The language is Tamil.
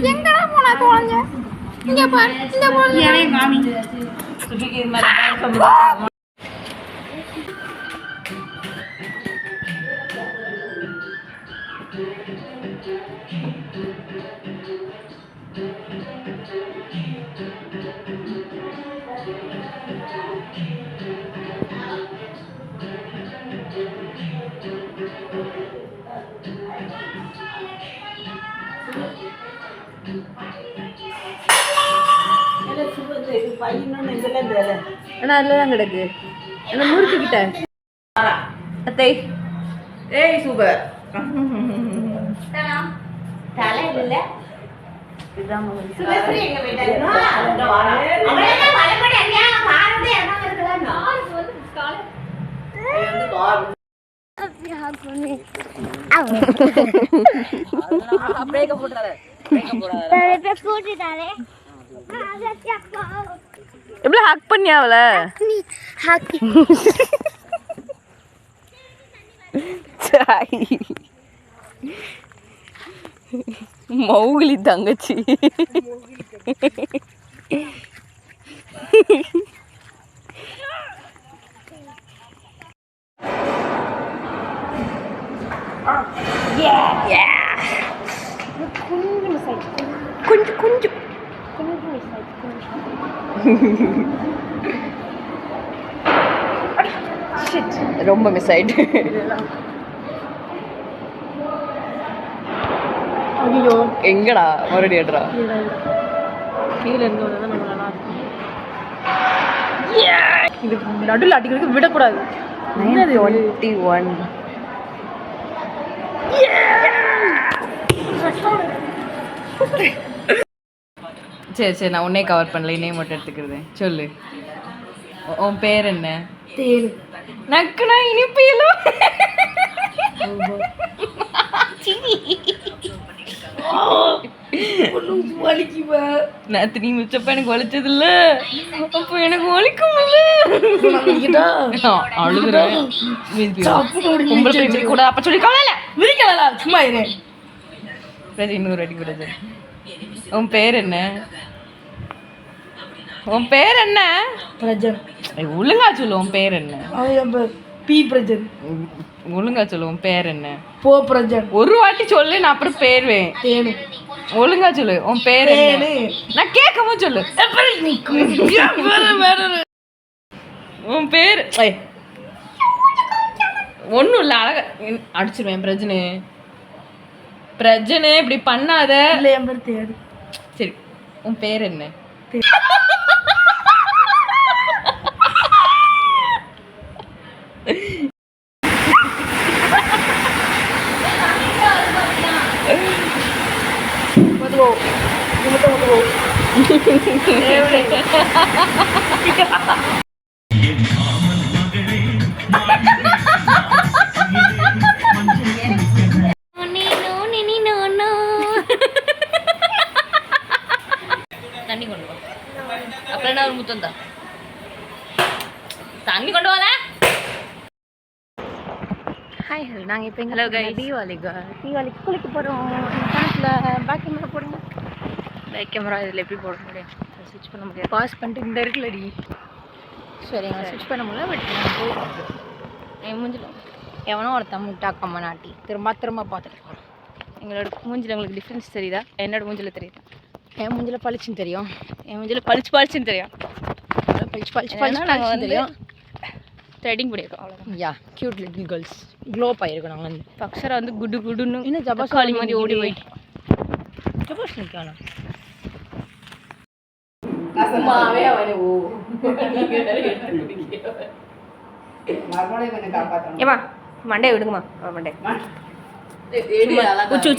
எங்கடா போனா குழந்தை? இங்க பாரு, இந்த குழந்தை மாமி அதுலதான் கிடக்கு என்ன முறுக்கிட்ட அத்தை. ஏய் சூப்பர். தலையில இதுதான் எப்படி ஹக் பண்ணியா அவள? மௌகலி தங்கச்சி. கொஞ்சம் கொஞ்சம் ரொம்ப மிஸ் ஆயிட்டு. ஐயோ எங்கடா மறுபடி எடுறா கீழே இருந்து நம்ம நல்லா இருக்கும். இது நடுவில் அடிக்கிறதுக்கு விடக்கூடாது. 21 சரி சரி நான் உன்னே கவர் பண்ணல, இன்னே மட்டும் எடுத்துக்கிறது. சொல்லு உன் பேர் என்ன? தேன். நக்குனா இனிப்பியலோ நேத்து நீ மிச்சப்ப எனக்கு வலிச்சது இல்ல, அப்ப எனக்கு வலிக்கும் அழுகுறேன் கூட. அப்ப சொல்லி கவலை விரிக்கல சும்மா இரு. இன்னொரு அடி கூட. உன் பேர் என்ன? உன் பேர் என்ன? பிரஜன். ஒழுங்கா சொல்லு உன் பேர் என்ன? பி பிரஜன். ஒழுங்கா சொல்லு உன் பேர் என்ன? போ பிரஜன். ஒரு வாட்டி சொல்லு, நான் அப்புறம் பேருவேன். தேனு. ஒழுங்கா சொல்லு உன் பேர் என்ன? நான் கேட்கவும் சொல்லு. உன் பேர் ஒன்றும் இல்லை, அழகா அடிச்சிருவேன். பிரஜனு பிரஜனு இப்படி பண்ணாத. என் பேர் தேடு. சரி உன் பேர் என்ன? தண்ணி கொண்டு வா. அப்புறம் என்ன ஒரு முத்தம் தான். தண்ணி கொண்டு வாங்க. ஹாய் ஹலோ, நாங்கள் இப்போ எங்கே தீபாவளிக்கு குளிக்க போகிறோம். கணக்கில் பேக் கேமரா போடுங்க. பேக் கேமரா இதில் எப்படி போட முடியும்? ஸ்விட்ச் பண்ண முடியாது. பாஸ் பண்ணிட்டு இந்த இருக்குல்லடி. சரிங்க, ஸ்விட்ச் பண்ண முடியல. பட் நான் போய் என் மூஞ்சில் எவனோ ஒருத்தன் முட்டா கம்ம நாட்டி திரும்ப பார்த்துட்டு இருக்கோம். எங்களோட மூஞ்சில் உங்களுக்கு டிஃப்ரென்ஸ் தெரியுதா? என்னோட மூஞ்சில் தெரியுதா? என் மூஞ்சில் பளிச்சுன்னு தெரியும், என் மூஞ்சில் பளிச்சுன்னு தெரியும். நாங்கள் தெரியும். த்ரெட்டிங் பண்ணியிருக்கோம் அவ்வளோதான். யா க்யூட் லிட்டில் கேர்ள்ஸ் க்ளோப் ஆகிருக்கோம். நாங்கள் வந்து அக்ஷரா வந்து குடு குடுன்னு இன்னும் ஜபாஸ்காலி மாதிரி ஓடி போயிட்டு ஜபாஸ் நிற்கானா ஏமா மண்டே விடுங்கம்மா. மண்டே உச்சு